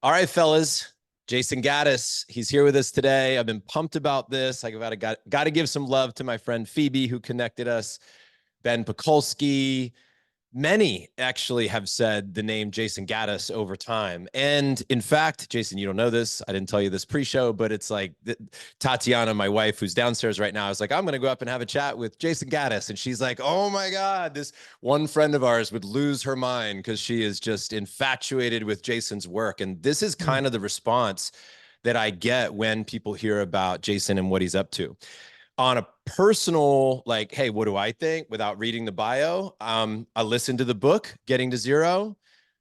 All right, fellas. Jayson Gaddis, he's here with us today. I've been pumped about this. Got to give some love to my friend Phoebe, who connected us. Ben Pekulski. Many actually have said the name Jayson Gaddis over time. And in fact, Jason, you don't know this. I didn't tell you this pre-show, but it's like Tatiana, my wife, who's downstairs right now, is like, I'm going to go up and have a chat with Jayson Gaddis. And she's like, oh my God, this one friend of ours would lose her mind because she is just infatuated with Jason's work. And this is kind of the response that I get when people hear about Jayson and what he's up to. On a personal, like, hey, what do I think without reading the bio? I listened to the book, Getting to Zero.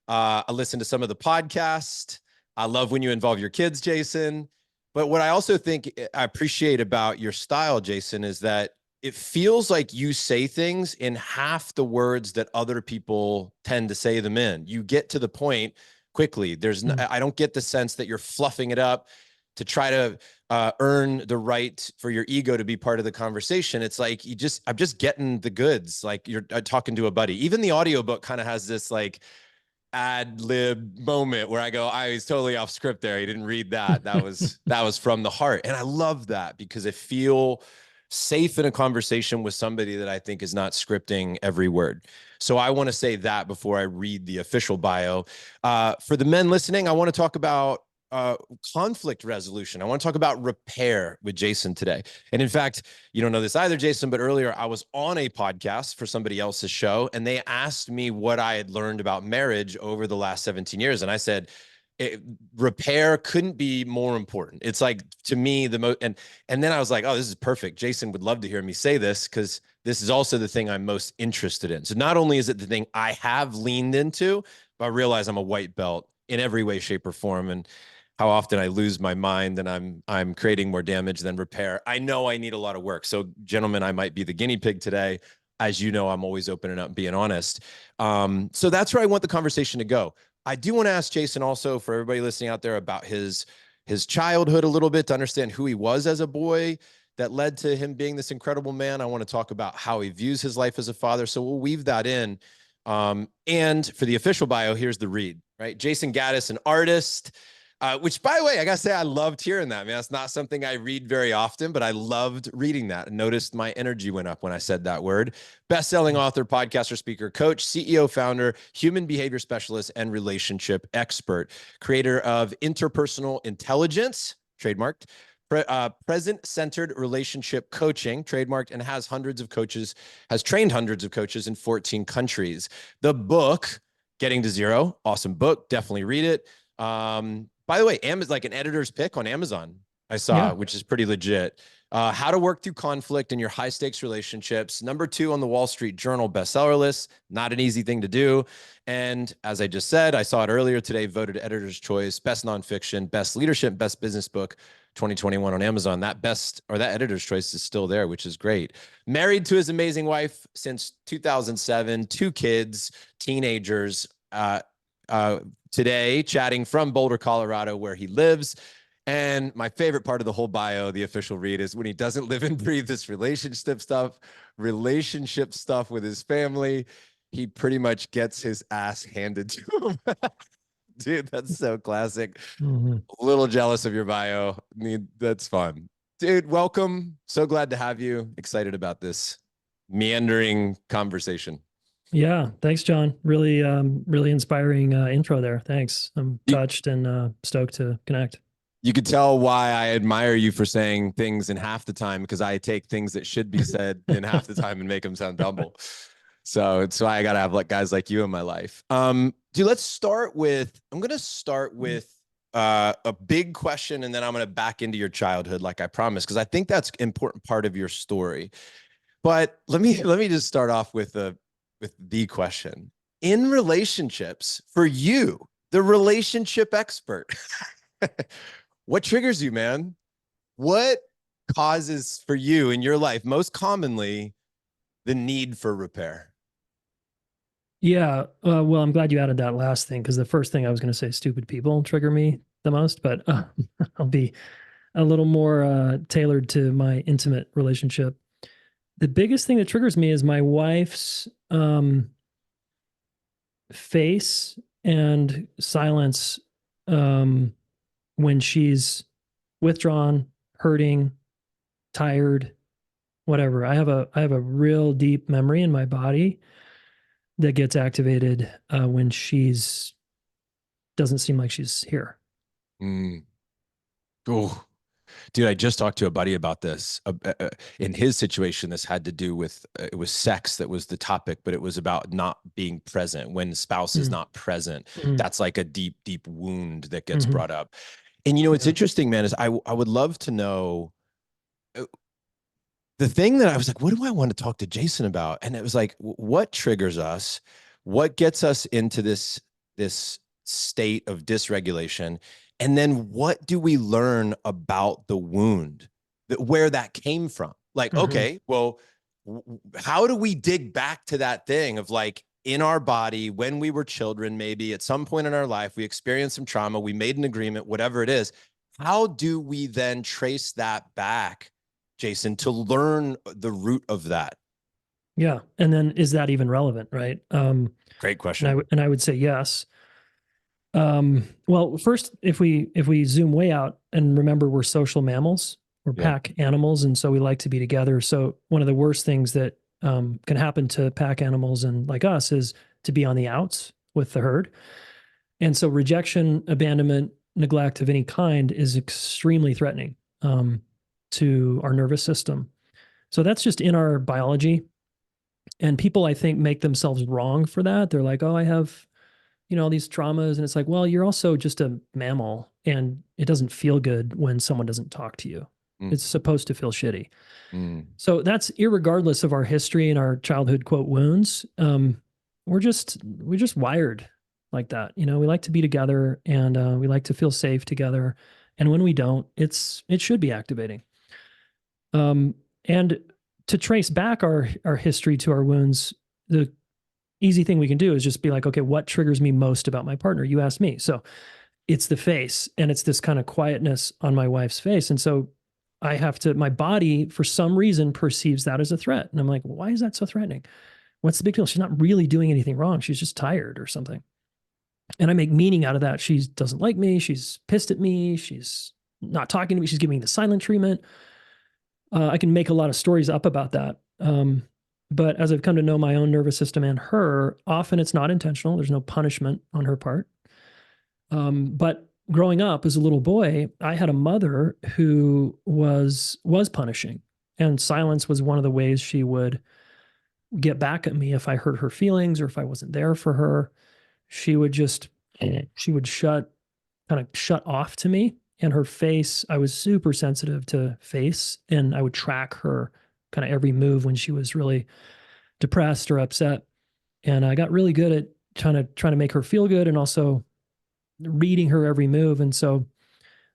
I listened to some of the podcast. I love when you involve your kids, Jayson. But what I also think I appreciate about your style, Jayson, is that it feels like you say things in half the words that other people tend to say them in. You get to the point quickly. I don't get the sense that you're fluffing it up to try to earn the right for your ego to be part of the conversation. It's like, I'm just getting the goods. Like you're talking to a buddy. Even the audiobook kind of has this like ad lib moment where I go, I was totally off script there. He didn't read that. That was from the heart. And I love that because I feel safe in a conversation with somebody that I think is not scripting every word. So I want to say that before I read the official bio. For the men listening, I want to talk about conflict resolution. I want to talk about repair with Jayson today. And in fact, you don't know this either, Jayson, but earlier I was on a podcast for somebody else's show, and they asked me what I had learned about marriage over the last 17 years. And I said, repair couldn't be more important. It's like, to me, the most, and then I was like, oh, this is perfect. Jayson would love to hear me say this because this is also the thing I'm most interested in. So not only is it the thing I have leaned into, but I realize I'm a white belt in every way, shape, or form. And how often I lose my mind and I'm creating more damage than repair. I know I need a lot of work. So gentlemen, I might be the guinea pig today. As you know, I'm always opening up and being honest. So that's where I want the conversation to go. I do want to ask Jayson also, for everybody listening out there, about his childhood a little bit, to understand who he was as a boy that led to him being this incredible man. I want to talk about how he views his life as a father. So we'll weave that in. And for the official bio, here's the read, right? Jayson Gaddis, an artist, which, by the way, I got to say, I loved hearing that, man. That's not something I read very often, but I loved reading that and noticed my energy went up when I said that word. Best-selling author, podcaster, speaker, coach, CEO, founder, human behavior specialist, and relationship expert. Creator of Interpersonal Intelligence, trademarked, present-centered relationship coaching, trademarked, and has trained hundreds of coaches in 14 countries. The book, Getting to Zero, awesome book. Definitely read it. By the way, like an editor's pick on Amazon, I saw, which is pretty legit. How to work through conflict in your high stakes relationships. #2 on the Wall Street Journal bestseller list. Not an easy thing to do. And as I just said, I saw it earlier today, voted editor's choice, best nonfiction, best leadership, best business book 2021 on Amazon. That editor's choice is still there, which is great. Married to his amazing wife since 2007, 2 kids, teenagers, today, chatting from Boulder, Colorado, where he lives. And my favorite part of the whole bio, the official read, is when he doesn't live and breathe this relationship stuff with his family. He pretty much gets his ass handed to him. Dude, that's so classic. A little jealous of your bio. That's fun. Dude, welcome. So glad to have you. Excited about this meandering conversation. Yeah, thanks, John. Really, really inspiring intro there. Thanks. I'm touched and stoked to connect. You could tell why I admire you for saying things in half the time, because I take things that should be said in half the time and make them sound double. So it's why I got to have guys like you in my life. Dude, I'm going to start with a big question, and then I'm going to back into your childhood like I promised, because I think that's an important part of your story. But let me just start off with the question. In relationships, for you, the relationship expert, what triggers you, man? What causes for you in your life most commonly the need for repair? Yeah, well, I'm glad you added that last thing, because the first thing I was going to say, stupid people trigger me the most, but I'll be a little more tailored to my intimate relationship. The biggest thing that triggers me is my wife's face and silence um, when she's withdrawn, hurting, tired, whatever. I have a real deep memory in my body that gets activated when she's doesn't seem like she's here. Mm. Oh, dude, I just talked to a buddy about this. In his situation, this had to do with it was sex that was the topic, but it was about not being present when the spouse is Mm, not present. mm, That's like a deep, deep wound that gets mhm. brought up. And you know, it's Yeah. interesting, man, is I would love to know uh, the thing that I was like, what do I want to talk to Jayson about? And it was like, what triggers us? What gets us into this state of dysregulation? And then what do we learn about the wound, where that came from? Like, Mhm. okay, well, how do we dig back to that thing of like in our body when we were children, maybe at some point in our life, we experienced some trauma, we made an agreement, whatever it is. How do we then trace that back, Jayson, to learn the root of that? Yeah. And then is that even relevant, right? Great And question. I would say yes. Well, first, if we zoom way out and remember we're social mammals, we're Yeah. pack animals, and so we like to be together. So one of the worst things that can happen to pack animals and like us is to be on the outs with the herd. And so rejection, abandonment, neglect of any kind is extremely threatening to our nervous system. So that's just in our biology. And people, I think, make themselves wrong for that. They're like, oh, I have, all these traumas. And it's like, well, you're also just a mammal and it doesn't feel good when someone doesn't talk to you. Mm, It's supposed to feel shitty. mm. So that's irregardless of our history and our childhood quote wounds. We're just wired like that. We like to be together and we like to feel safe together. And when we don't, it should be activating. And to trace back our history to our wounds, the easy thing we can do is just be like, okay, what triggers me most about my partner? You asked me. So it's the face and it's this kind of quietness on my wife's face. And so my body for some reason perceives that as a threat. And I'm like, why is that so threatening? What's the big deal? She's not really doing anything wrong. She's just tired or something. And I make meaning out of that. She doesn't like me. She's pissed at me. She's not talking to me. She's giving me the silent treatment. I can make a lot of stories up about that. But as I've come to know my own nervous system and her, often it's not intentional. There's no punishment on her part. But growing up as a little boy, I had a mother who was punishing, and silence was one of the ways she would get back at me if I hurt her feelings or if I wasn't there for her. She would just she would shut off to me, and her face, I was super sensitive to face, and I would track her kind of every move when she was really depressed or upset. And I got really good at trying to make her feel good and also reading her every move. And so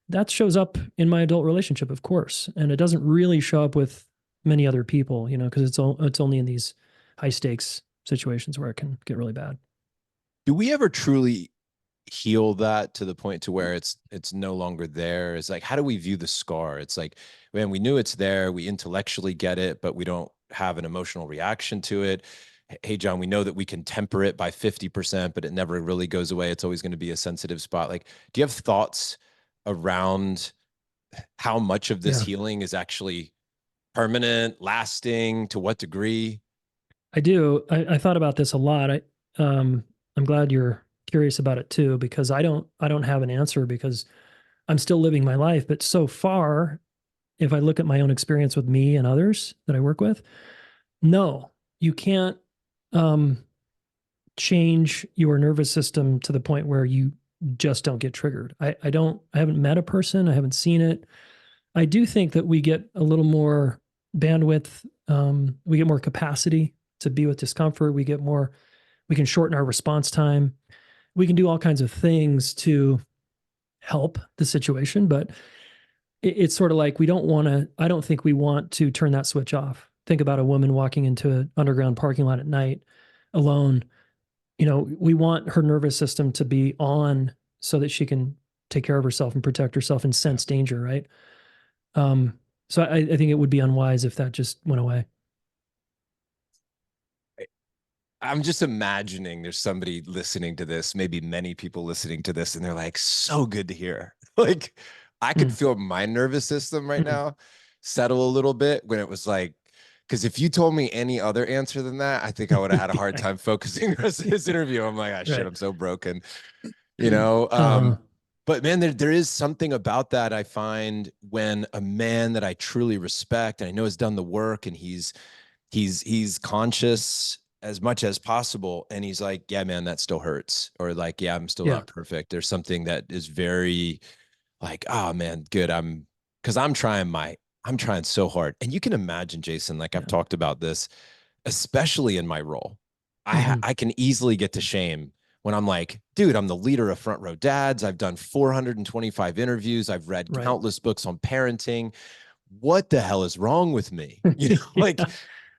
that shows up in my adult relationship, of course. And it doesn't really show up with many other people, because it's only in these high stakes situations where it can get really bad. Do we ever truly heal that to the point to where it's no longer there? It's like, how do we view the scar? It's like, man, we knew it's there, we intellectually get it, but we don't have an emotional reaction to it. Hey, John, we know that we can temper it by 50%, but it never really goes away. It's always going to be a sensitive spot. Like, do you have thoughts around how much of this Yeah, healing is actually permanent, lasting, to what degree? I do. I thought about this a lot. I'm glad you're curious about it too, because I don't have an answer because I'm still living my life. But so far, if I look at my own experience with me and others that I work with, no, you can't um, change your nervous system to the point where you just don't get triggered. I haven't met a person, I haven't seen it. I do think that we get a little more bandwidth, we get more capacity to be with discomfort. We can shorten our response time. We can do all kinds of things to help the situation, but it's sort of like I don't think we want to turn that switch off. Think about a woman walking into an underground parking lot at night alone. We want her nervous system to be on so that she can take care of herself and protect herself and Yeah. sense danger, right? So I think it would be unwise if that just went away. I'm just imagining there's somebody listening to this, maybe many people listening to this, and they're like, so good to hear. Like, I could Mm, feel my nervous system right mm. now settle a little bit when it was like, because if you told me any other answer than that, I think I would have had a hard Yeah, time focusing the rest of this interview. I'm like, ah, shit, right. I'm so broken, you know? Uh-huh. But man, there is something about that I find when a man that I truly respect and I know has done the work and he's conscious as much as possible and he's like, yeah man, that still hurts, or like, yeah, I'm still Yeah. not perfect. There's something that is very like, oh man, good. Because I'm trying so hard. And you can imagine, Jason, like I've Yeah. talked about this, especially in my role. Hmm. I can easily get to shame when I'm like, dude, I'm the leader of Front Row Dads. I've done 425 interviews. I've read Right. countless books on parenting. What the hell is wrong with me? You know, like Yeah.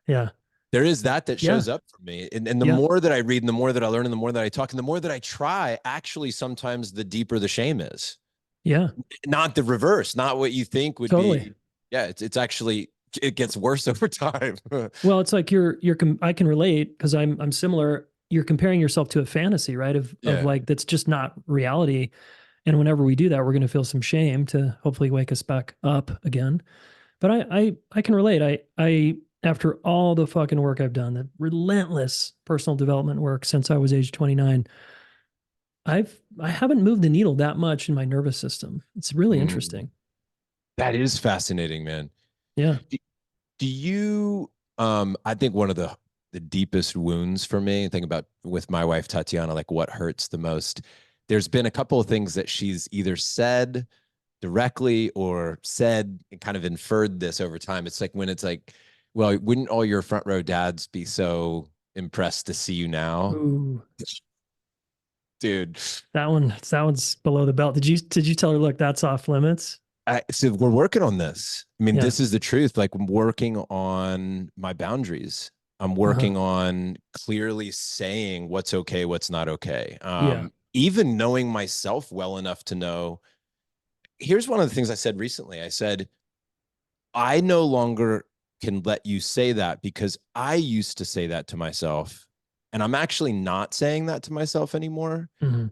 Yeah. there is that Yeah. shows up for me. And the Yeah. more that I read and the more that I learn and the more that I talk and the more that I try, actually, sometimes the deeper the shame is. Yeah. Not the reverse, not what you think would Totally. be. Yeah, it's actually, it gets worse over time. Well, it's like I can relate because I'm similar. You're comparing yourself to a fantasy, right? Of Yeah. like that's just not reality. And whenever we do that, we're going to feel some shame to hopefully wake us back up again. But I can relate. I after all the fucking work I've done, the relentless personal development work since I was age 29, I haven't moved the needle that much in my nervous system. It's really Mm, interesting. that is fascinating, man. Yeah. Do, do you I think one of the deepest wounds for me, think about with my wife Tatiana, like what hurts the most. There's been a couple of things that she's either said directly or said and kind of inferred this over time. It's like when it's like, well, wouldn't all your front row dads be so impressed to see you now? Ooh, Dude, that one's below the belt. Did you tell her, look, that's off limits? so we're working on this. I mean, Yeah. this is the truth. Like, I'm working on my boundaries. I'm Uh-huh. working on clearly saying what's okay, what's not okay. Yeah. Even knowing myself well enough to know. Here's one of the things I said recently. I said, I no longer can let you say that because I used to say that to myself. And I'm actually not saying that to myself anymore. Hmm.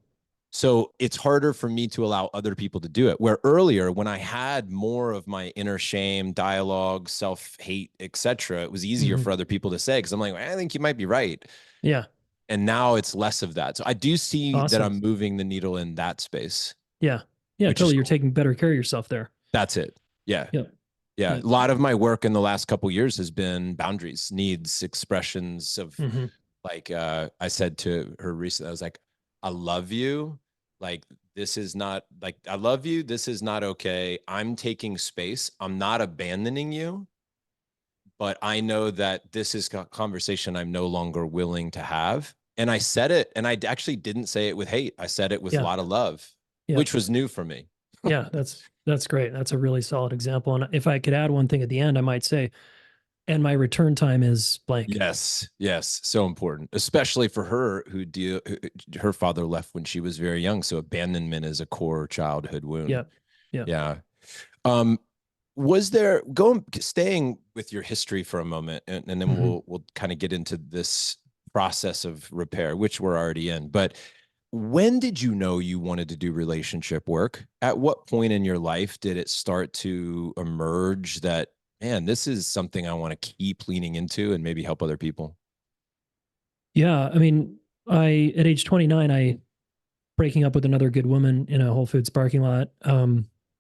So it's harder for me to allow other people to do it. Where earlier, when I had more of my inner shame, dialogue, self-hate, etc., it was easier Hmm. for other people to say because I'm like, I think you might be right. Yeah. And now it's less of that. So I do see that Awesome. I'm moving the needle in that space, Yeah. Yeah, which is totally. You're cool. taking better care of yourself there. That's it. Yeah. Yep. Yeah. Yep. A lot of my work in the last couple of years has been boundaries, needs, expressions of Hmm. like I said to her recently, I was like, I love you. Like, this is not like, I love you. This is not okay. I'm taking space. I'm not abandoning you, but I know that this is a conversation I'm no longer willing to have. And I said it, and I actually didn't say it with hate. I said it with a Yeah. lot of love, Yeah. which was new for me. Yeah. That's great. That's a really solid example. And if I could add one thing at the end, I might say, and my return time is blank. Yes, yes, so important, especially for her her father left when she was very young. So abandonment is a core childhood wound. Yep. Yep. Yeah. Um, was there going staying with your history for a moment, and then Hmm. we'll kind of get into this process of repair, which we're already in. But when did you know you wanted to do relationship work? At what point in your life did it start to emerge that, man, this is something I want to keep leaning into and maybe help other people? Yeah. I mean, at age 29, I breaking up with another good woman in a Whole Foods parking lot,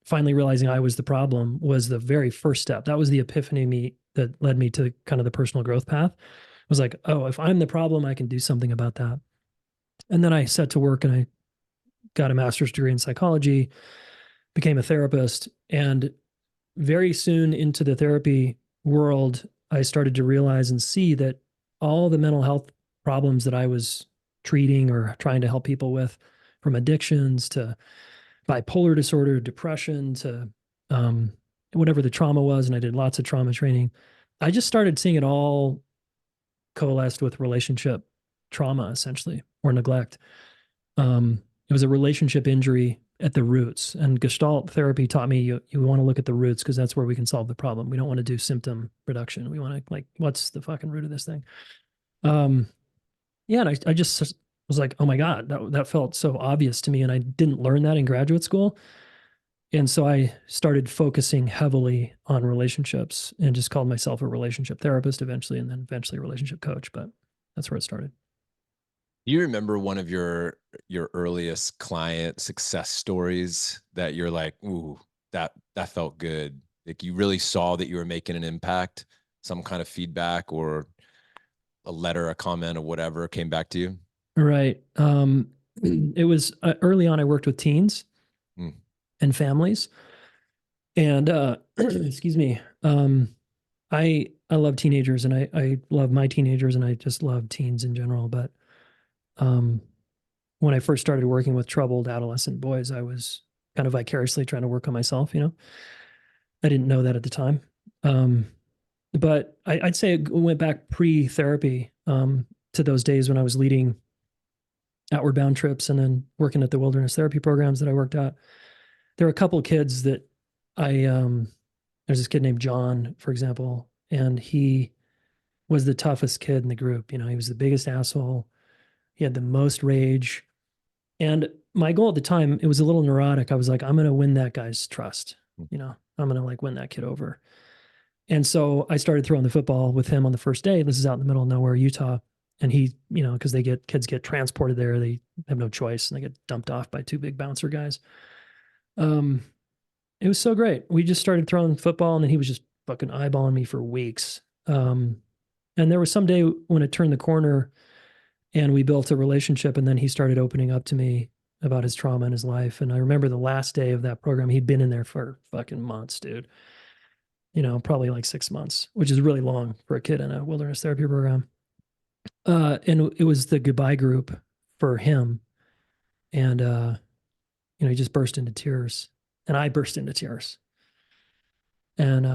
finally realizing I was the problem was the very first step. That was the epiphany me that led me to kind of the personal growth path. I was like, oh, if I'm the problem, I can do something about that. And then I set to work and I got a master's degree in psychology, became a therapist, and very soon into the therapy world, I started to realize and see that all the mental health problems that I was treating or trying to help people with, from addictions to bipolar disorder, depression to um, whatever the trauma was, and I did lots of trauma training. I just started seeing it all coalesced with relationship trauma, essentially, or neglect. It was a relationship injury at the roots, and Gestalt therapy taught me you want to look at the roots because that's where we can solve the problem. We don't want to do symptom reduction. We want to like, what's the fucking root of this thing? Um, Yeah. And I just was like, oh my God, that felt so obvious to me. And I didn't learn that in graduate school. And so I started focusing heavily on relationships and just called myself a relationship therapist eventually, and then eventually a relationship coach. But that's where it started. Do you remember one of your earliest client success stories that you're like, ooh, that felt good? Like you really saw that you were making an impact, some kind of feedback or a letter, a comment, or whatever came back to you? Right. It was early on, I worked with teens Mm. and families. And excuse me. I love teenagers and I love my teenagers and I just love teens in general. But um, when I first started working with troubled adolescent boys, I was kind of vicariously trying to work on myself, you know. I didn't know that at the time. Um, but I'd say it went back pre-therapy to those days when I was leading outward bound trips and then working at the wilderness therapy programs that I worked at. There were a couple of kids that I there's this kid named John, for example, and he was the toughest kid in the group. You know, he was the biggest asshole. He had the most rage. And my goal at the time, it was a little neurotic. I was like, I'm going to win that guy's trust. You know, I'm going to like win that kid over. And so I started throwing the football with him on the first day. This is out in the middle of nowhere, Utah. And he, you know, because kids get transported there, they have no choice and they get dumped off by two big bouncer guys. Um, it was so great. We just started throwing football and then he was just fucking eyeballing me for weeks. And there was some day when it turned the corner and we built a relationship and then he started opening up to me about his trauma in his life. And I remember the last day of that program, he'd been in there for fucking months, dude. You know, probably like 6 months, which is really long for a kid in a wilderness therapy program. And it was the goodbye group for him. And, you know, he just burst into tears and I burst into tears. And,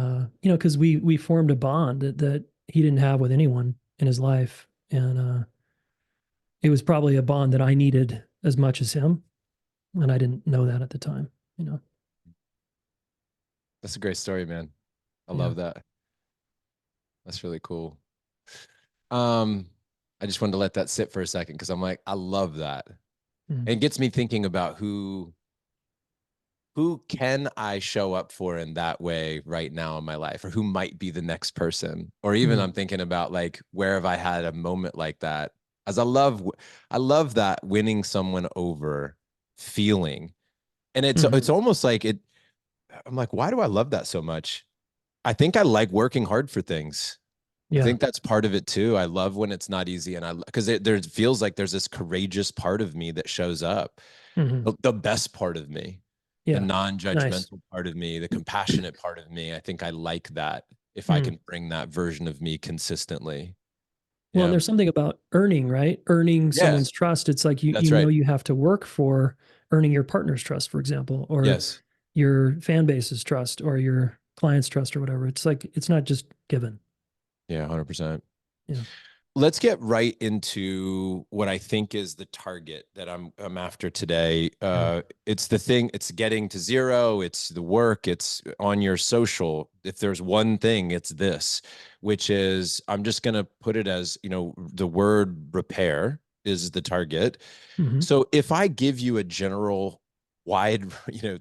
you know, cause we formed a bond that he didn't have with anyone in his life. And, it was probably a bond that I needed as much as him. And I didn't know that at the time, you know? That's a great story, man. I Yeah. love that. That's really cool. Um, I just wanted to let that sit for a second because I'm like, I love that. Mm. And it gets me thinking about who can I show up for in that way right now in my life, or who might be the next person, or even Mm. I'm thinking about like where have I had a moment like that? As I love that winning someone over feeling, and it's Mm-hmm. almost like it. I'm like, why do I love that so much? I think I like working hard for things. I Yeah. think that's part of it too. I love when it's not easy, and I because there feels like there's this courageous part of me that shows up, Mm-hmm. the best part of me, the Yeah. Nice. non-judgmental part of me, the compassionate part of me. I think I like that if I Mm. can bring that version of me consistently. Well, and Yeah. there's something about earning, right? Earning Yeah, someone's trust. It's like that's you know right. you have to work for earning your partner's trust, for example, or Yes. your fan base's trust or your client's trust or whatever. It's like it's not just given. Yeah, 100%. Yeah. Let's get right into what I think is the target that I'm after today. Yeah. It's the thing. It's getting to zero. It's the work. It's on your social. If there's one thing, it's this, which is I'm just gonna put it as the word repair is the target. Mm-hmm. So if I give you a general, wide,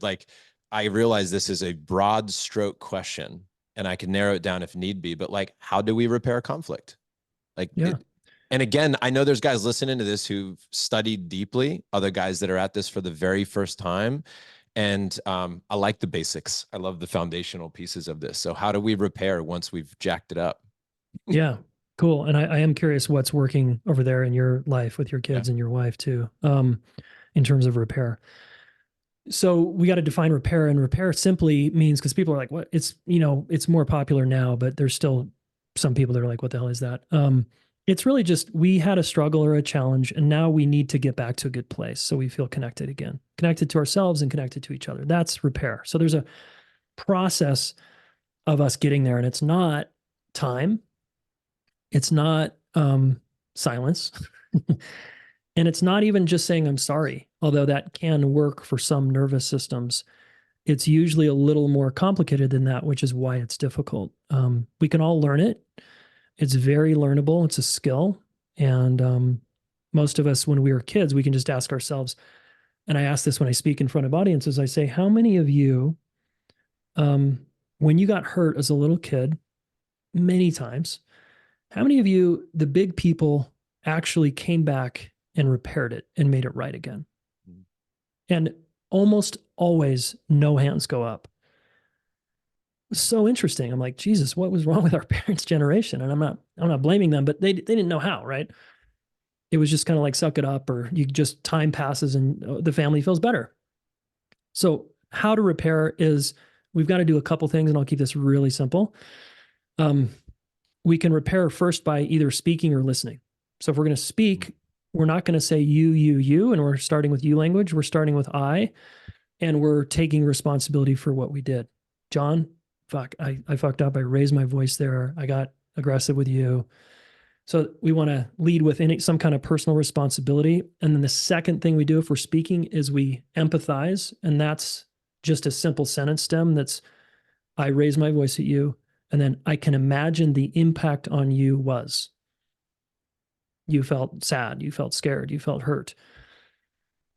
like I realize this is a broad stroke question, and I can narrow it down if need be. But like, how do we repair conflict? Like Yeah. it, and again, I know there's guys listening to this who've studied deeply, other guys that are at this for the very first time. And I like the basics. I love the foundational pieces of this. So how do we repair once we've jacked it up? Yeah. Cool. And I am curious what's working over there in your life with your Yeah. kids and your wife too, in terms of repair. So we got to define repair, and repair simply means because people are like, what? It's, you know, it's more popular now, but there's still some people that are like, what the hell is that? It's really just we had a struggle or a challenge, and now we need to get back to a good place so we feel connected again, connected to ourselves and connected to each other. That's repair. So there's a process of us getting there, and it's not time, it's not silence, and it's not even just saying I'm sorry, although that can work for some nervous systems. It's usually a little more complicated than that, which is why it's difficult. We can all learn it. It's very learnable. It's a skill, and most of us, when we were kids, we can just ask ourselves, and I ask this when I speak in front of audiences, I say, how many of you, when you got hurt as a little kid, many times, how many of you, the big people, actually came back and repaired it and made it right again? And almost always no hands go up. So interesting. I'm like, Jesus, what was wrong with our parents' generation? And I'm not blaming them, but they didn't know how, right? It was just kind of like suck it up, or you just time passes and the family feels better. So how to repair is we've got to do a couple things, and I'll keep this really simple. We can repair first by either speaking or listening. So if we're going to speak, we're not going to say you, and we're starting with you language. We're starting with I, and we're taking responsibility for what we did. John, fuck, I fucked up. I raised my voice there. I got aggressive with you. So we want to lead with some kind of personal responsibility. And then the second thing we do if we're speaking is we empathize. And that's just a simple sentence stem that's, I raise my voice at you. And then I can imagine the impact on you was. You felt sad, you felt scared, you felt hurt.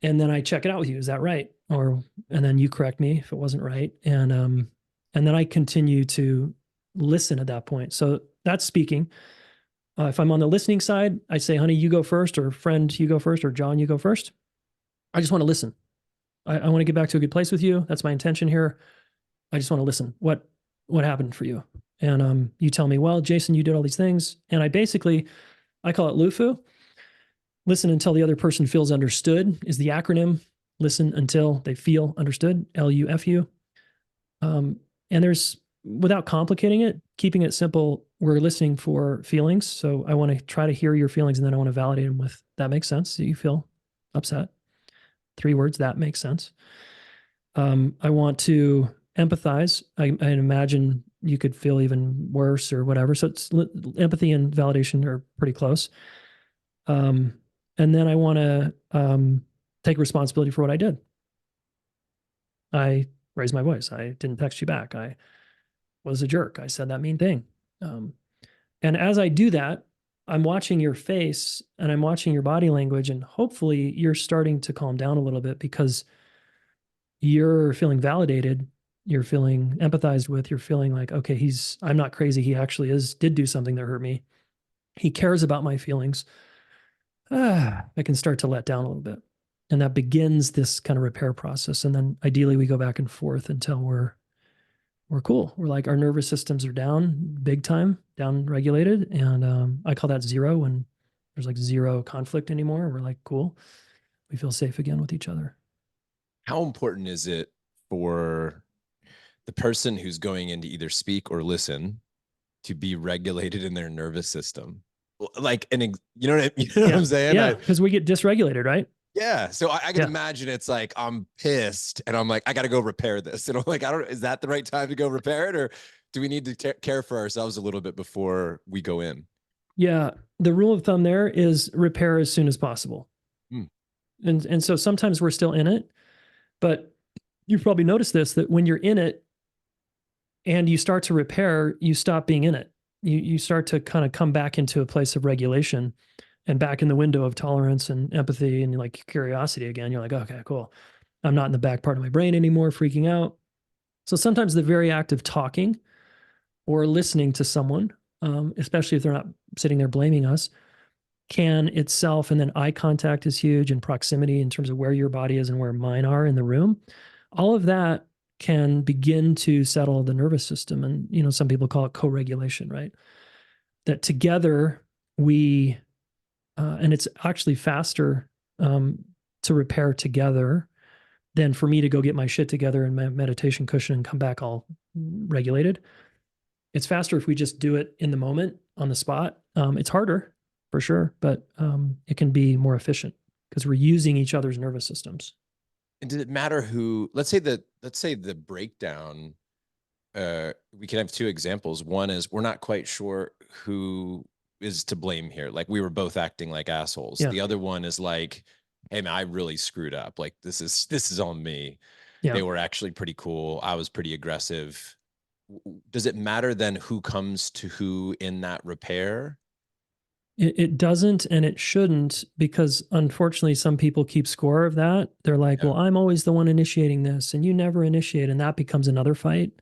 And then I check it out with you. Is that right? And then you correct me if it wasn't right. And then I continue to listen at that point. So that's speaking. If I'm on the listening side, I say, honey, you go first, or friend, you go first, or John, you go first. I just want to listen. I want to get back to a good place with you. That's my intention here. I just want to listen. What happened for you? And you tell me, well, Jayson, you did all these things. And I call it LUFU. Listen until the other person feels understood is the acronym. Listen until they feel understood, LUFU. And there's, without complicating it, keeping it simple, we're listening for feelings. So I want to try to hear your feelings, and then I want to validate them with, that makes sense. You feel upset. 3 words, that makes sense. I want to empathize. I imagine you could feel even worse or whatever. So it's empathy and validation are pretty close. And then I want to take responsibility for what I did. I raised my voice. I didn't text you back. I was a jerk. I said that mean thing. And as I do that, I'm watching your face and I'm watching your body language, and hopefully you're starting to calm down a little bit because you're feeling validated. You're feeling empathized with. You're feeling like, okay, I'm not crazy. He actually did do something that hurt me. He cares about my feelings. I can start to let down a little bit. And that begins this kind of repair process. And then ideally we go back and forth until we're cool. We're like, our nervous systems are down big time, down regulated. And I call that zero, when there's like zero conflict anymore. We're like, cool. We feel safe again with each other. How important is it for the person who's going in to either speak or listen to be regulated in their nervous system? Like, you know what I'm saying? Yeah, because we get dysregulated, right? Yeah. So I can imagine it's like, I'm pissed and I'm like, I got to go repair this. And I'm like, is that the right time to go repair it? Or do we need to care for ourselves a little bit before we go in? Yeah. The rule of thumb there is repair as soon as possible. And so sometimes we're still in it, but you've probably noticed this, that when you're in it and you start to repair, you stop being in it. You start to kind of come back into a place of regulation and back in the window of tolerance and empathy and like curiosity again. You're like, okay, cool. I'm not in the back part of my brain anymore, freaking out. So sometimes the very act of talking or listening to someone, especially if they're not sitting there blaming us, can itself, and then eye contact is huge, and proximity in terms of where your body is and where mine are in the room. All of that can begin to settle the nervous system. And, some people call it co-regulation, right? That together we, and it's actually faster to repair together than for me to go get my shit together in my meditation cushion and come back all regulated. It's faster if we just do it in the moment on the spot. It's harder for sure, but it can be more efficient because we're using each other's nervous systems. And did it matter who, let's say the breakdown, we can have 2 examples. One is we're not quite sure who is to blame here. Like, we were both acting like assholes. Yeah. The other one is like, hey man, I really screwed up. Like, this is on me. Yeah. They were actually pretty cool. I was pretty aggressive. Does it matter then who comes to who in that repair? It doesn't, and it shouldn't, because unfortunately, some people keep score of that. They're like, Yeah. well, I'm always the one initiating this, and you never initiate. And that becomes another fight.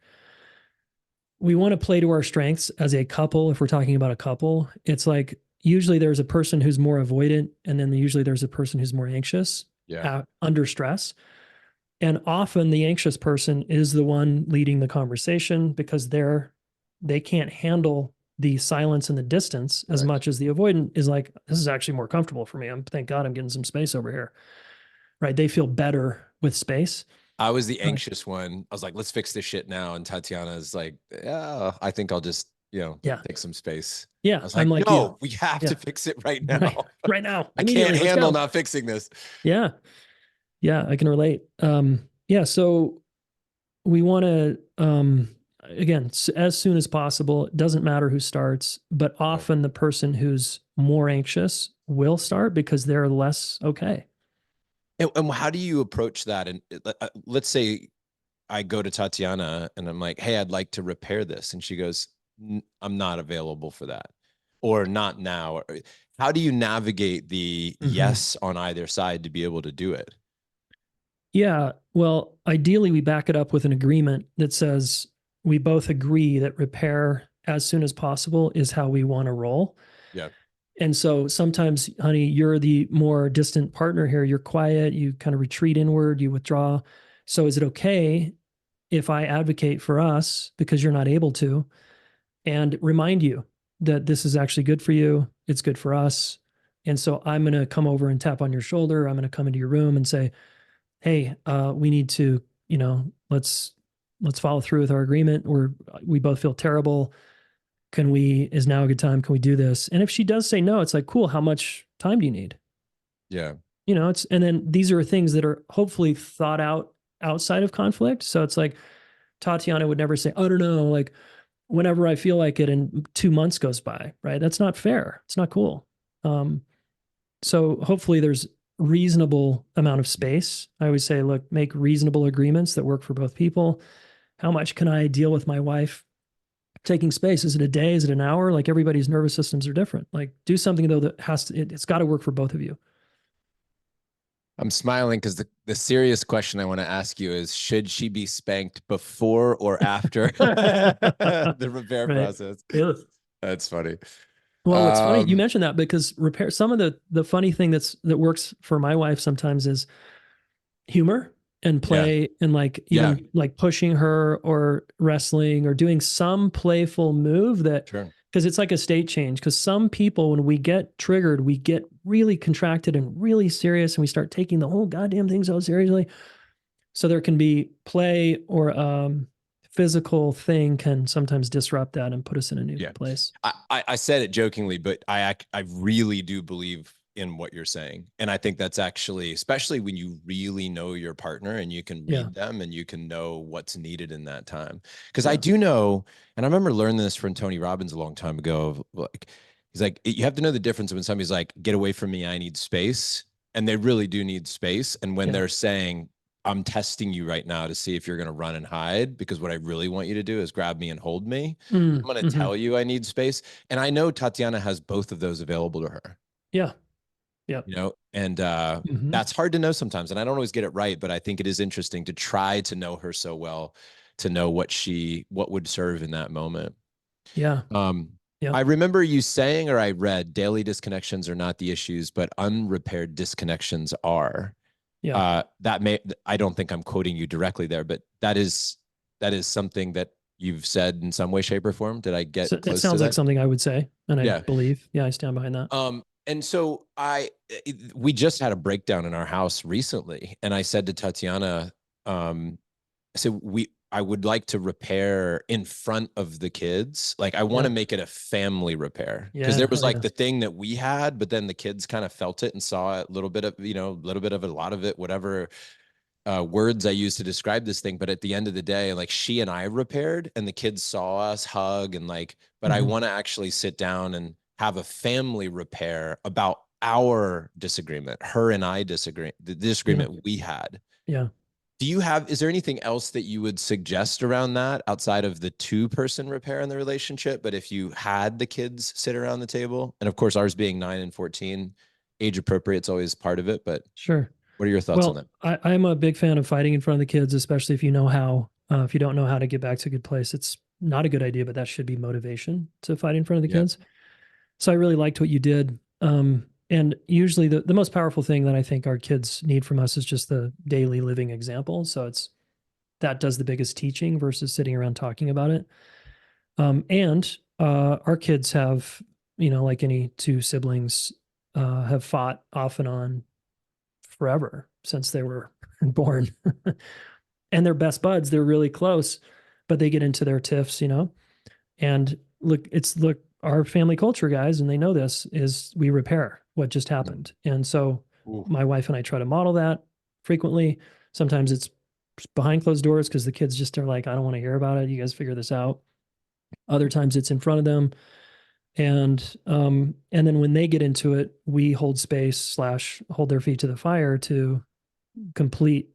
We want to play to our strengths as a couple. If we're talking about a couple, it's like usually there's a person who's more avoidant, and then usually there's a person who's more anxious Yeah. under stress. And often the anxious person is the one leading the conversation because they can't handle the silence and the distance as Correct. much as the avoidant is like, this is actually more comfortable for me. Thank God I'm getting some space over here. Right. They feel better with space. I was the anxious one. I was like, let's fix this shit now. And Tatiana is like, yeah, I think I'll just, Yeah. take some space. I Yeah. was I'm like, like you. no, we have to Yeah. fix it right Right. now. Right now. I can't Immediately. Let's handle go. not fixing this. Yeah. Yeah. I can relate. Yeah. So we want to, again, as soon as possible. It doesn't matter who starts, but Yeah. often the person who's more anxious will start because they're less okay. And how do you approach that? And let's say I go to Tatiana and I'm like, hey, I'd like to repair this. And she goes, I'm not available for that. Or not now. How do you navigate the Mhm. yes on either side to be able to do it? Yeah. Well, ideally, we back it up with an agreement that says we both agree that repair as soon as possible is how we want to roll. Yeah. And so sometimes, honey, you're the more distant partner here. You're quiet, you kind of retreat inward, you withdraw. So is it okay if I advocate for us because you're not able to and remind you that this is actually good for you? It's good for us. And so I'm going to come over and tap on your shoulder. I'm going to come into your room and say, hey, we need to, let's follow through with our agreement. We both feel terrible. Is now a good time? Can we do this? And if she does say no, it's like, cool, how much time do you need? Yeah. And then these are things that are hopefully thought out outside of conflict. So it's like Tatiana would never say, I don't know, like whenever I feel like it and 2 months goes by, right? That's not fair. It's not cool. Um, so hopefully there's reasonable amount of space. I always say, look, make reasonable agreements that work for both people. How much can I deal with my wife taking space? Is it a day? Is it an hour? Like everybody's nervous systems are different. Like do something though that it's got to work for both of you. I'm smiling because the serious question I want to ask you is, should she be spanked before or after the repair Right. process? Yeah. That's funny. Well, it's funny you Um, mentioned that because repair some of the funny thing that works for my wife sometimes is humor and yeah, play and like yeah, even like pushing her or wrestling or doing some playful move that sure. because it's like a state change because some people when we get triggered we get really contracted and really serious and we start taking the whole goddamn thing so seriously so there can be play or physical thing can sometimes disrupt that and put us in a new Yeah. place. I said it jokingly, but I really do believe in what you're saying. And I think that's actually, especially when you really know your partner and you can Yeah. read them and you can know what's needed in that time. Because I Yeah. do know, and I remember learning this from Tony Robbins a long time ago. Of like, he's like, you have to know the difference when somebody's like, get away from me, I need space. And they really do need space. And when Yeah. they're saying, I'm testing you right now to see if you're going to run and hide, because what I really want you to do is grab me and hold me. I'm going to Mm-hmm. tell you I need space. And I know Tatiana has both of those available to her, Yeah. Yeah. and Mm-hmm. that's hard to know sometimes. And I don't always get it right, but I think it is interesting to try to know her so well to know what would serve in that moment. Yeah. Um, Yeah. I remember you saying, or I read, daily disconnections are not the issues, but unrepaired disconnections are. Yeah. That may, I don't think I'm quoting you directly there, but that is something that you've said in some way, shape, or form. Did I So get it close to sounds like that? something I would say, and I Yeah. believe. Yeah, I stand behind that. And so we just had a breakdown in our house recently, and I said to Tatiana, so I would like to repair in front of the kids. Like I want Yeah. to make it a family repair because there Yeah. was Hell like yeah. the thing that we had, but then the kids kind of felt it and saw a little bit of, a little bit of it, a lot of it, whatever words I used to describe this thing. But at the end of the day, like she and I repaired and the kids saw us hug and like, but I Mm-hmm. want to actually sit down and have a family repair about our disagreement. Her and I disagree, the Yeah. disagreement we had. Yeah. Is there anything else that you would suggest around that outside of the two-person repair in the relationship? But if you had the kids sit around the table, and of course ours being 9 and 14, age appropriate is always part of it. But Sure. what are your thoughts on Well, that? I'm a big fan of fighting in front of the kids, especially if you know how. If you don't know how to get back to a good place, it's not a good idea, but that should be motivation to fight in front of the Yeah. kids. So I really liked what you did. And usually the most powerful thing that I think our kids need from us is just the daily living example. So that does the biggest teaching versus sitting around talking about it. And our kids have, like any two siblings, have fought off and on forever since they were born. And they're best buds. They're really close, but they get into their tiffs. And look, our family culture, guys, and they know this, is we repair what just happened. And so Ooh. my wife and I try to model that frequently. Sometimes it's behind closed doors because the kids just are like, I don't want to hear about it. You guys figure this out. Other times it's in front of them. And then when they get into it, we hold space slash hold their feet to the fire to complete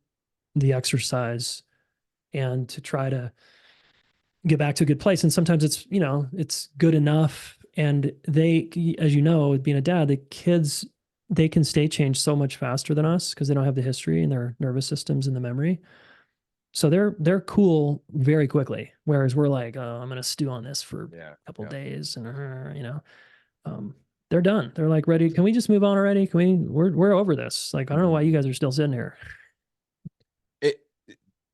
the exercise and to try to get back to a good place. And sometimes it's good enough. And they, as you know, being a dad, the kids, they can stay changed so much faster than us because they don't have the history in their nervous systems and the memory. So they're cool very quickly. Whereas we're like, oh, I'm gonna stew on this for Yeah. a couple Yeah. days, and they're done. They're like ready. Can we just move on already? We're over this. Like, I don't know why you guys are still sitting here. It,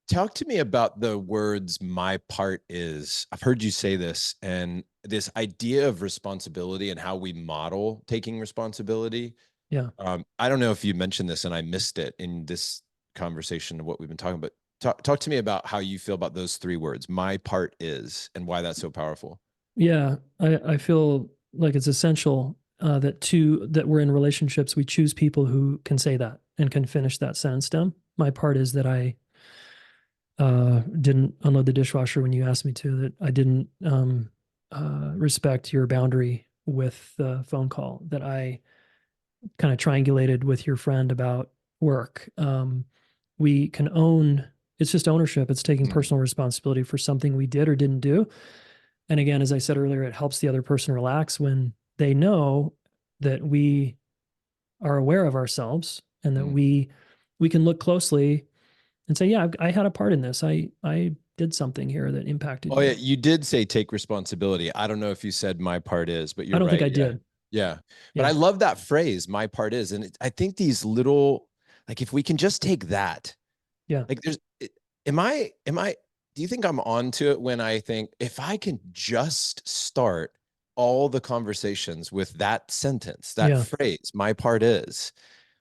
Talk to me about the words "my part is." I've heard you say this, and this idea of responsibility and how we model taking responsibility. Yeah. I don't know if you mentioned this and I missed it in this conversation of what we've been talking about. Talk to me about how you feel about those three words, "my part is," and why that's so powerful. Yeah. I feel like it's essential that we're in relationships, we choose people who can say that and can finish that sentence stem. My part is that I didn't unload the dishwasher when you asked me to, that I didn't respect your boundary with the phone call, that I kind of triangulated with your friend about work. We can own, it's just ownership. It's taking Mm. personal responsibility for something we did or didn't do. And again, as I said earlier, it helps the other person relax when they know that we are aware of ourselves and that Mm. we can look closely and say, yeah, I had a part in this. I did something here that impacted Oh yeah, you. you did say take responsibility. I don't know if you said my part is, but I you're don't think right. I Yeah. did. Yeah. But I Yeah. love that phrase, my part is. And I think these little, like, if we can just take that, Yeah. like do you think I'm onto it when I think if I can just start all the conversations with that sentence, that Yeah. phrase, my part is,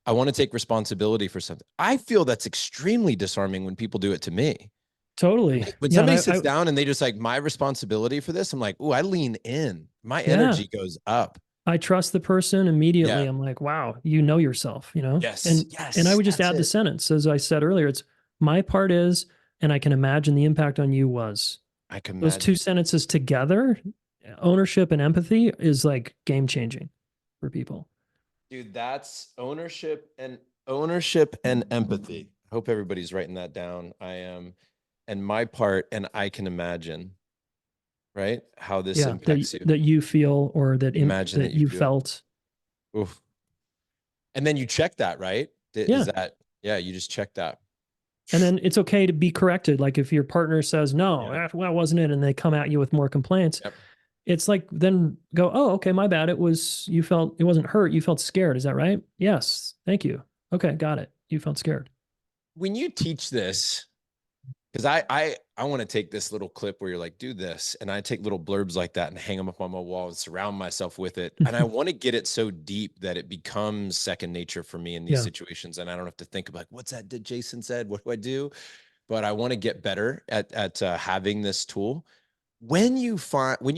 I want to take responsibility for something. I feel that's extremely disarming when people do it to me. Totally. Like when Yeah. And somebody I sits down and they just like my responsibility for this, I'm like, oh, I lean in. My yeah, energy goes up. I trust the person immediately. Yeah. I'm like, wow, you know yourself. Yes. And I Yes. would just That's add the it. sentence, as I said earlier, it's my part is, and I can imagine the impact on you was. I can Those two imagine. sentences together, ownership and empathy, is like game changing for people. Dude, that's ownership and empathy. I hope everybody's writing that down. I am. And my part, and I can imagine, right? How this Yeah, that impacts you. that you feel or Imagine that that you you feel. felt. Oof. And then you check that, right? Is Yeah. that, yeah, you just check that. And then it's okay to be corrected. Like if your partner says, no, Yeah. that wasn't it. And they come at you with more complaints. Yep. It's like, then go, oh, okay, my bad. You felt, it wasn't hurt. You felt scared. Is that right? Yes. Thank you. Okay. Got it. You felt scared. When you teach this, because I want to take this little clip where you're like, do this. And I take little blurbs like that and hang them up on my wall and surround myself with it. And I want to get it so deep that it becomes second nature for me in these Yeah. situations. And I don't have to think about what's that did Jayson said? What do I do? But I want to get better at having this tool. When you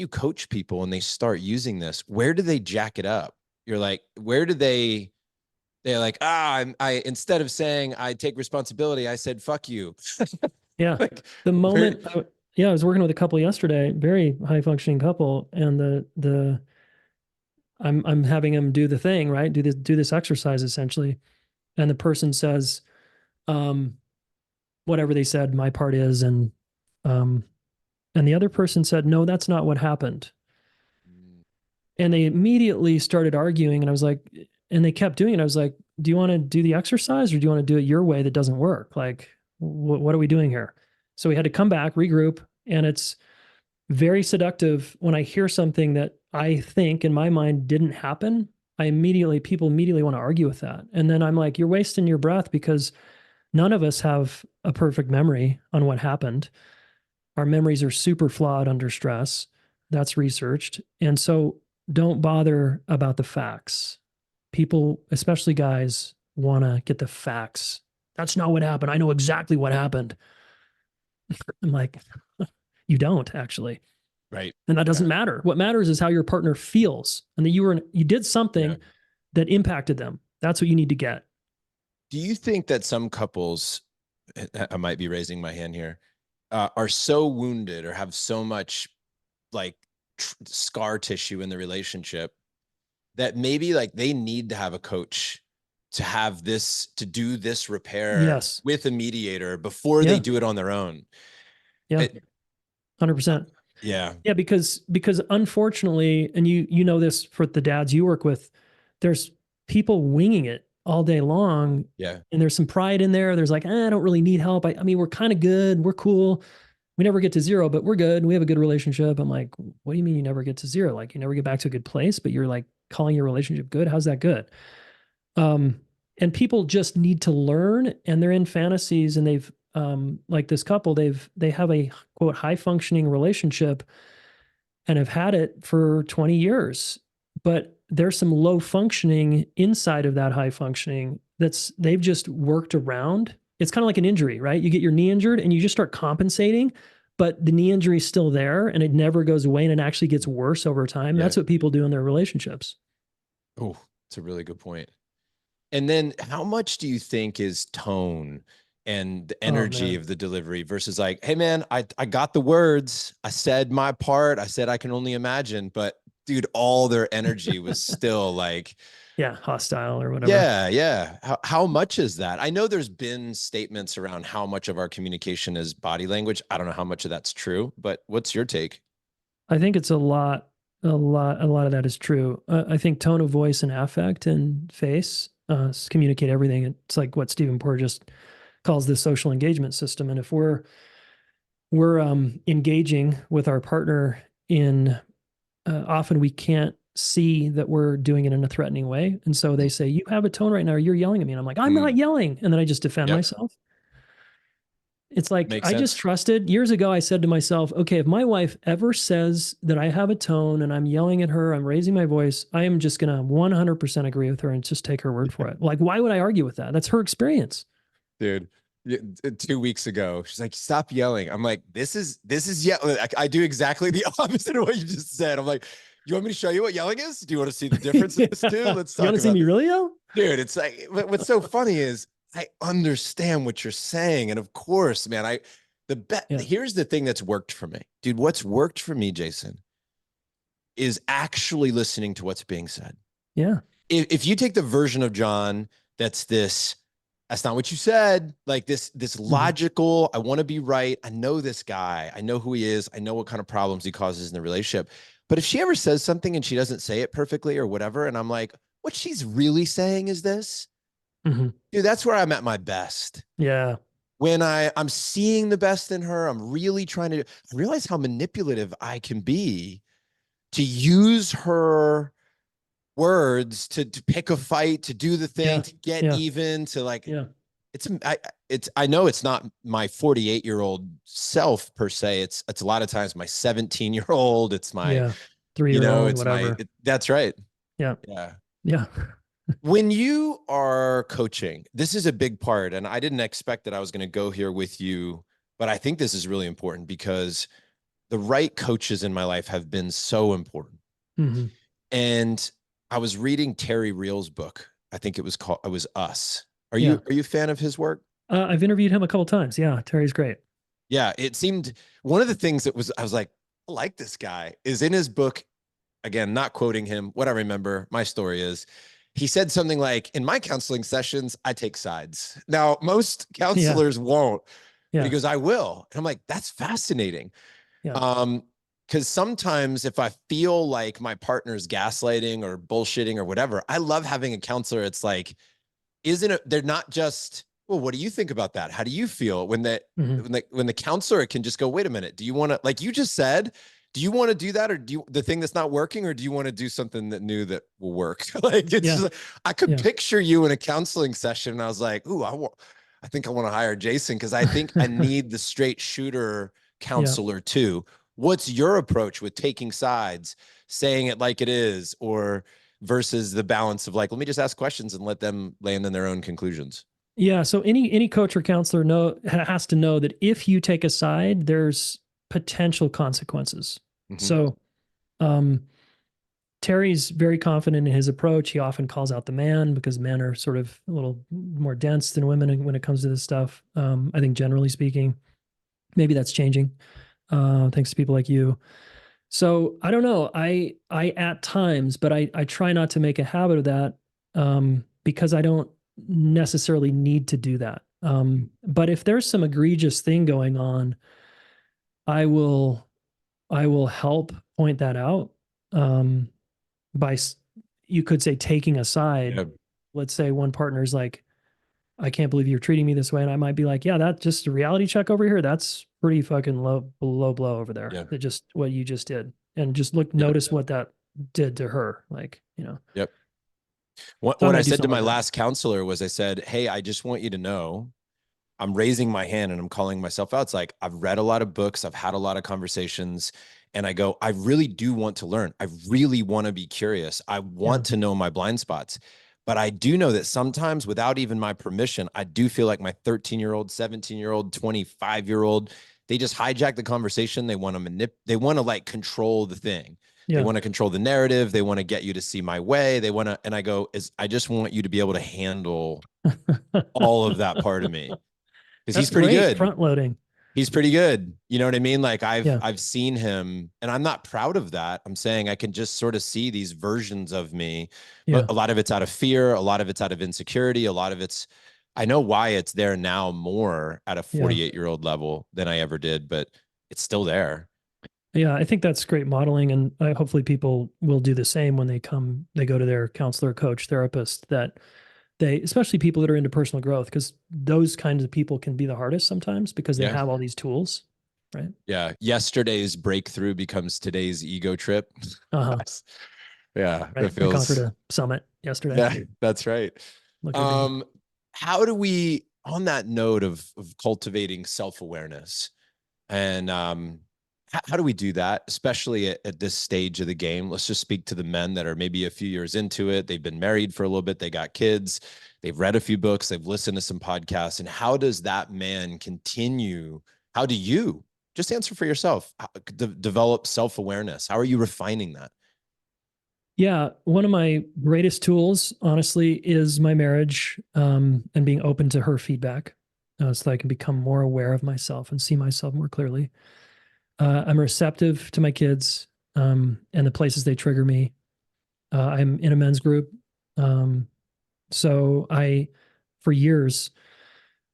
coach people and they start using this, where do they jack it up? You're like, where do they're like, I instead of saying I take responsibility, I said, fuck you. Yeah. Like, The where, moment, yeah, I was working with a couple yesterday, very high functioning couple, and I'm having them do the thing, right? Do this exercise essentially. And the person says, um, whatever they said my part is. Um, and the other person said, no, that's not what happened. Mm. And they immediately started arguing. And I was like, and they kept doing it. I was like, do you want to do the exercise or do you want to do it your way that doesn't work? Like, what are we doing here? So we had to come back, regroup. And it's very seductive when I hear something that I think in my mind didn't happen. People immediately want to argue with that. And then I'm like, you're wasting your breath because none of us have a perfect memory on what happened. Our memories are super flawed under stress. That's researched. And so don't bother about the facts. People, especially guys, want to get the facts. That's not what happened. I know exactly what happened. I'm like, you don't actually. Right. And that Yeah. doesn't matter. What matters is how your partner feels and that you did Yeah. something that impacted them. That's what you need to get. Do you think that some couples, I might be raising my hand here, are so wounded or have so much like scar tissue in the relationship that maybe like they need to have a coach to have this, to do this repair Yes. with a mediator before they Yeah. do it on their own? Yeah. It, 100%. yeah. Yeah, because unfortunately, and you know this for the dads you work with, there's people winging it all day long, Yeah. and there's some pride in there. There's like, I don't really need help. I mean, we're kind of good. We're cool. We never get to zero, but we're good. We have a good relationship. I'm like, what do you mean you never get to zero? Like you never get back to a good place, but you're like calling your relationship good. How's that good? Um, and people just need to learn, and they're in fantasies, and they've like this couple, they have a quote high functioning relationship and have had it for 20 years. But there's some low functioning inside of that high functioning they've just worked around. It's kind of like an injury, right? You get your knee injured and you just start compensating, but the knee injury is still there and it never goes away and it actually gets worse over time. Yeah. That's what people do in their relationships. Oh, it's a really good point. And then how much do you think is tone and the Oh energy man. of the delivery versus like, hey man, I got the words. I said my part. I said I can only imagine, but dude, all their energy was still like, Yeah, hostile or whatever. yeah, yeah. How much is that? I know there's been statements around how much of our communication is body language. I don't know how much of that's true, but what's your take? I think it's a lot of that is true. I think tone of voice and affect and face communicate everything. It's like what Stephen Porges calls the social engagement system. And if we're engaging with our partner in often we can't see that we're doing it in a threatening way, and so they say, "You have a tone right now, or you're yelling at me," and I'm like, "I'm not Mm, yelling," and then I just defend yep. myself. It's like Makes I just sense. trusted years ago. I said to myself, okay, if my wife ever says that I have a tone and I'm yelling at her, I'm raising my voice, I am just going to 100% agree with her and just take her word for it. Like, why would I argue with that? That's her experience. Dude. 2 weeks ago, she's like, "Stop yelling." I'm like, "This is yelling." I do exactly the opposite of what you just said. I'm like, "You want me to show you what yelling is? Do you want to see the difference in this too? Yeah. Let's You want talk to see about me this." really yell? Dude, it's like what's so funny is I understand what you're saying, and of course, man, Yeah. here's the thing that's worked for me, dude. What's worked for me, Jayson, is actually listening to what's being said. Yeah. If you take the version of John that's not what you said, like this Mm-hmm. logical, I want to be right, I know this guy, I know who he is, I know what kind of problems he causes in the relationship, but if she ever says something and she doesn't say it perfectly or whatever, and I'm like, what she's really saying is this, Mm-hmm. dude, that's where I'm at my best. Yeah. When I'm seeing the best in her, I'm really trying to I realize how manipulative I can be to use her words to pick a fight, to do the thing, Yeah. to get Yeah. even, to like Yeah. I know it's not my 48-year-old self per se. It's a lot of times my 17-year-old. It's my, Yeah. 3 year old, it's my whatever. that's right. Yeah. Yeah. Yeah. When you are coaching, this is a big part. And I didn't expect that I was going to go here with you, but I think this is really important because the right coaches in my life have been so important. Mm-hmm. And I was reading Terry Real's book. I think it was Us. Yeah. Are you a fan of his work? I've interviewed him a couple times. Yeah. Terry's great. Yeah, it seemed one of the things that was I was like, I like this guy is in his book. Again, not quoting him. What I remember, my story is he said something like, in my counseling sessions, I take sides. Now, most Yeah. counselors won't. But he Yeah. goes, I will. And I'm like, that's fascinating. Yeah. Because sometimes if I feel like my partner's gaslighting or bullshitting or whatever, I love having a counselor. It's like, isn't it? They're not just, well, what do you think about that? How do you feel Mhm. when the counselor can just go, wait a minute, do you want to, like you just said, do you want to do that, or do you the thing that's not working, or do you want to do something that new that will work? Like it's Yeah. just, I could Yeah. picture you in a counseling session, and I was like, ooh, I think I want to hire Jayson because I think I need the straight shooter Yeah. counselor too. What's your approach with taking sides, saying it like it is, or versus the balance of like, let me just ask questions and let them land in their own conclusions? Yeah. So any coach or counselor has to know that if you take a side, there's potential consequences. Mm-hmm. So um, Terry's very confident in his approach. He often calls out the man because men are sort of a little more dense than women when it comes to this stuff. I think generally speaking, maybe that's changing thanks to people like you. So I don't know. I at times, but I try not to make a habit of that because I don't necessarily need to do that. But if there's some egregious thing going on, I will I will help point that out um, by you could say taking a side. Yeah. Let's say one partner's like, I can't believe you're treating me this way. And I might be like, yeah, that's just a reality check over here. That's pretty fucking low blow over there. Yeah. That just what you just did. And just look, Yep. notice what that did to her. Like, Yep. What, so I what I might do said to something my like that. last counselor was, I said, hey, I just want you to know I'm raising my hand and I'm calling myself out. It's like, I've read a lot of books, I've had a lot of conversations, and I go, I really do want to learn. I really want to be curious. I Yeah. want to know my blind spots. But I do know that sometimes without even my permission, I do feel like my 13-year-old, 17-year-old, 25-year-old, they just hijack the conversation. They want to they want to like control the thing. They Yeah. want to control the narrative. They want to get you to see my way. They want to, and I go, I just want you to be able to handle all of that part of me because he's That's pretty great. good. Front loading. He's pretty good. You know what I mean? Like Yeah. I've seen him, and I'm not proud of that. I'm saying I can just sort of see these versions of me, but Yeah. a lot of it's out of fear, a lot of it's out of insecurity, a lot of it's, I know why it's there now more at a Yeah. 48-year-old level than I ever did, but it's still there. Yeah. I think that's great modeling. And hopefully people will do the same when they go to their counselor, coach, therapist, that especially people that are into personal growth, because those kinds of people can be the hardest sometimes because they Yeah. have all these tools. Right. Yeah. Yesterday's breakthrough becomes today's ego trip. Uh-huh. Yeah. That Right. I conquered feels, a summit yesterday. yeah, that's right. Look at me. Um, how do we, on that note of cultivating self-awareness, and how do we do that, especially at this stage of the game? Let's just speak to the men that are maybe a few years into it. They've been married for a little bit. They got kids. They've read a few books. They've listened to some podcasts. And how does that man continue? How do you just answer for yourself? Develop self-awareness? How are you refining that? Yeah, one of my greatest tools, honestly, is my marriage and being open to her feedback so that I can become more aware of myself and see myself more clearly. I'm receptive to my kids and the places they trigger me. I'm in a men's group. Um, so for years,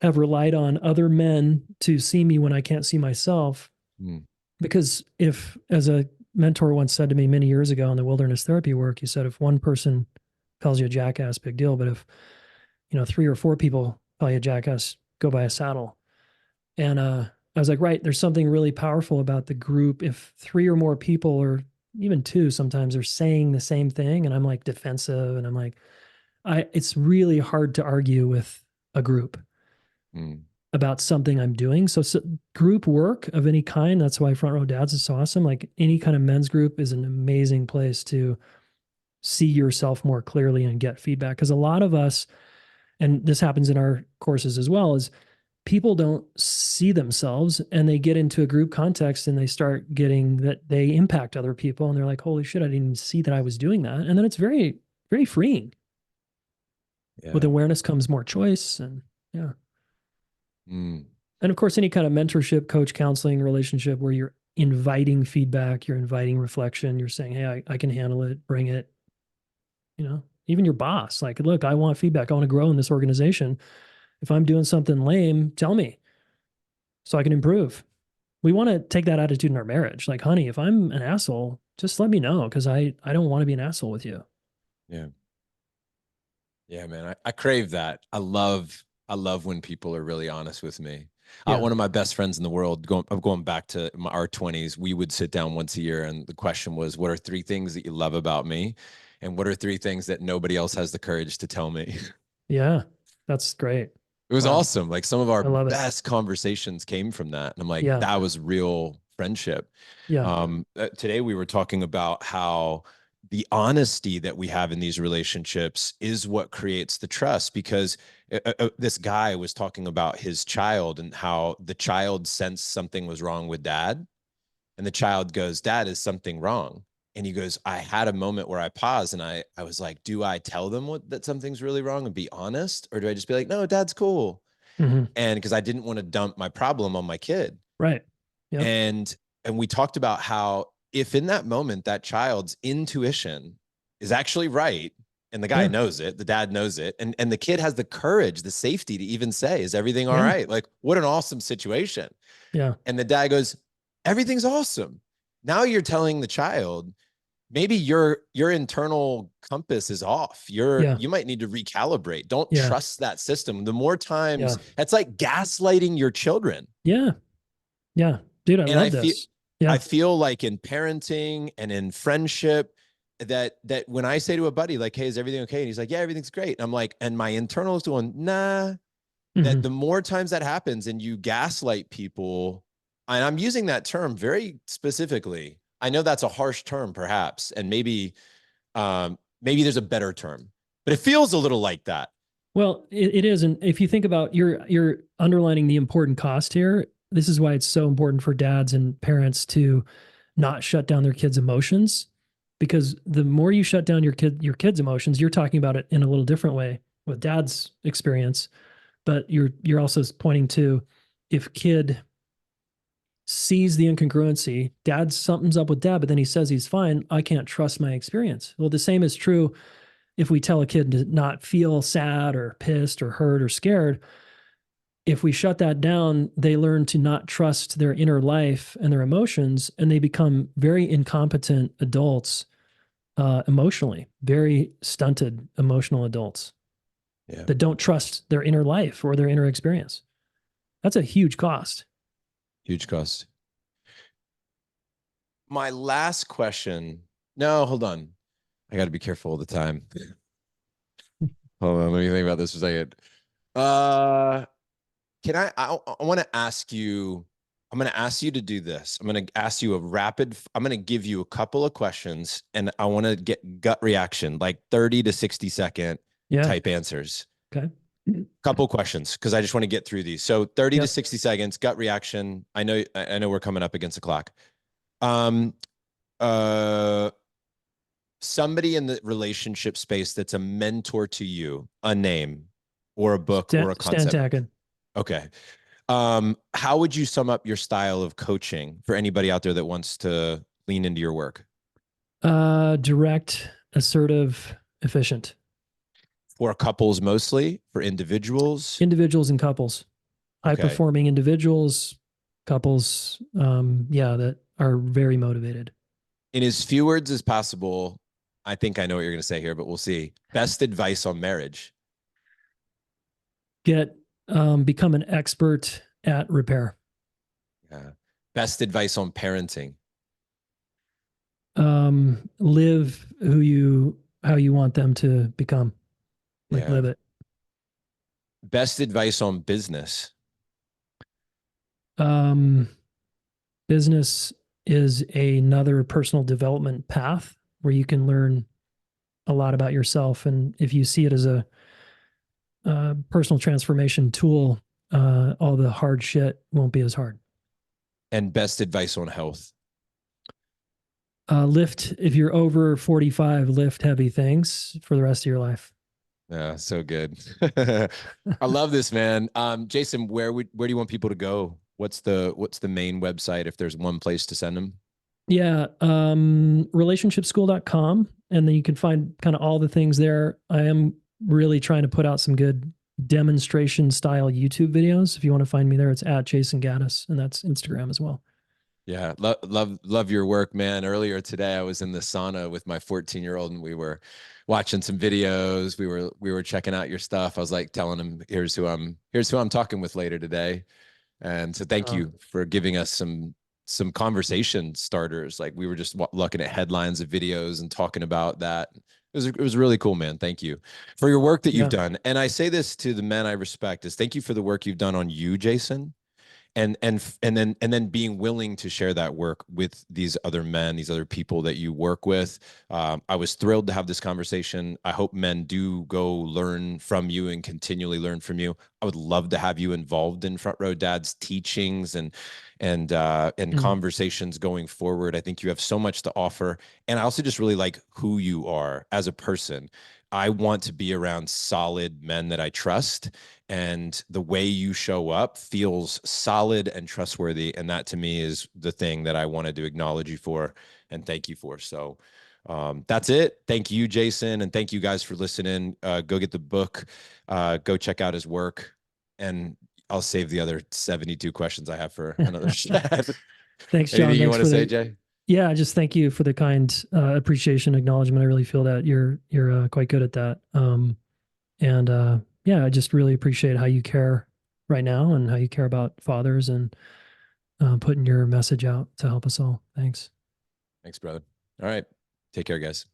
have relied on other men to see me when I can't see myself. Mm, Because as a mentor once said to me many years ago in the wilderness therapy work, he said, if one person calls you a jackass, big deal. But if, three or four people call you a jackass, go buy a saddle. And I was like, right, there's something really powerful about the group. If three or more people, or even two sometimes, are saying the same thing, and I'm like defensive, and I'm like, it's really hard to argue with a group mm, about something I'm doing. So group work of any kind, that's why Front Row Dads is so awesome. Like any kind of men's group is an amazing place to see yourself more clearly and get feedback. Because a lot of us, and this happens in our courses as well, is people don't see themselves and they get into a group context and they start getting that they impact other people and they're like, holy shit, I didn't even see that I was doing that. And then it's very, very freeing. With yeah. awareness comes more choice. And yeah. Mm, And of course, any kind of mentorship, coach, counseling relationship where you're inviting feedback, you're inviting reflection, you're saying, hey, I can handle it, bring it, even your boss, like, look, I want feedback. I want to grow in this organization. If I'm doing something lame, tell me. so I can improve. We want to take that attitude in our marriage. Like, honey, if I'm an asshole, just let me know because I don't want to be an asshole with you. Yeah. Yeah, man. I crave that. I love when people are really honest with me. Yeah. One of my best friends in the world, I'm going back to our 20s, we would sit down once a year and the question was, what are three things that you love about me? And what are three things that nobody else has the courage to tell me? Yeah. That's great. It was Wow. awesome. Like some of our I love it. best conversations came from that. And I'm like, Yeah. that was real friendship. Yeah. Today we were talking about how the honesty that we have in these relationships is what creates the trust because this guy was talking about his child and how the child sensed something was wrong with dad. And the child goes, Dad, is something wrong? And he goes, I had a moment where I paused and I was like, do I tell them that something's really wrong and be honest? Or do I just be like, no, dad's cool? Hmm. And because I didn't want to dump my problem on my kid. Right. Yep. And we talked about how if in that moment that child's intuition is actually right and the guy Yeah. knows it, the dad knows it, and the kid has the courage, the safety to even say, is everything all Yeah. right? Like, what an awesome situation. Yeah. And the dad goes, everything's awesome. Now you're telling the child, maybe your internal compass is off. Yeah. You might need to recalibrate. Don't Yeah. trust that system. The more Yeah. times, that's like gaslighting your children. Yeah. Yeah. Dude, I And love this. Yeah. I feel like in parenting and in friendship that when I say to a buddy like, hey, is everything okay? And he's like, yeah, everything's great. And I'm like, and my internal is going, nah. That Hmm. the more times that happens and you gaslight people, and I'm using that term very specifically. I know that's a harsh term perhaps, and maybe there's a better term, but it feels a little like that. Well, it is. And if you think about you're underlining the important cost here. This is why it's so important for dads and parents to not shut down their kids' emotions. Because the more you shut down your kids' emotions, you're talking about it in a little different way with dad's experience. But you're also pointing to if kid sees the incongruency, dad something's up with dad, but then he says he's fine. I can't trust my experience. Well, the same is true if we tell a kid to not feel sad or pissed or hurt or scared. If we shut that down, they learn to not trust their inner life and their emotions, and they become very incompetent adults emotionally, very stunted emotional adults Yeah. that don't trust their inner life or their inner experience. That's a huge cost. Huge cost. My last question. No, hold on. I got to be careful all the time. Hold on. Let me think about this for a second. Can I want to ask you, I'm going to ask you to do this. I'm going to ask you I'm going to give you a couple of questions and I want to get gut reaction, like 30 to 60-second Yeah. type answers. Okay. Couple questions because I just want to get through these. So 30 to Yep. 60 seconds, gut reaction. I know we're coming up against the clock. Um, somebody in the relationship space that's a mentor to you, a name or a book or a Stan concept. Tacken. Okay. How would you sum up your style of coaching for anybody out there that wants to lean into your work? Direct, assertive, efficient. For couples mostly, for individuals? Individuals and couples. High Okay. performing individuals, couples, that are very motivated. In as few words as possible, I think I know what you're going to say here, but we'll see. Best advice on marriage? Become an expert at repair. Yeah. Best advice on parenting? Live how you want them to become. Like, Yeah. live it. Best advice on business? Business is another personal development path where you can learn a lot about yourself. And if you see it as a personal transformation tool, all the hard shit won't be as hard. And best advice on health? Lift, if you're over 45, lift heavy things for the rest of your life. Yeah, so good. I love this, man. Jayson, where do you want people to go? What's the main website if there's one place to send them? Yeah, relationshipschool.com, and then you can find kind of all the things there. I am really trying to put out some good demonstration style YouTube videos. If you want to find me there, it's at Jayson Gaddis, and that's Instagram as well. Yeah, love your work, man. Earlier today, I was in the sauna with my 14-year-old, and we were watching some videos. We were checking out your stuff. I was like telling him, here's who I'm talking with later today. And so thank Uh, you for giving us some conversation starters. Like we were just looking at headlines of videos and talking about that. It was really cool, man. Thank you for your work that you've yeah. done. And I say this to the men I respect is thank you for the work you've done on you, Jayson, and then being willing to share that work with these other men, these other people that you work with. I was thrilled to have this conversation. I hope men do go learn from you and continually learn from you. I would love to have you involved in Front Row Dad's teachings and Mm. conversations going forward. I think you have so much to offer, and I also just really like who you are as a person. I want to be around solid men that I trust, and the way you show up feels solid and trustworthy. And that to me is the thing that I wanted to acknowledge you for and thank you for. So that's it. Thank you, Jayson. And thank you guys for listening. Go get the book, go check out his work. And I'll save the other 72 questions I have for another chat. Thanks, John. Anything you Thanks want to for say, the Jay? yeah. Just thank you for the kind appreciation, acknowledgement. I really feel that you're quite good at that. And yeah, I just really appreciate how you care right now and how you care about fathers and putting your message out to help us all. Thanks. Thanks, brother. All right. Take care, guys.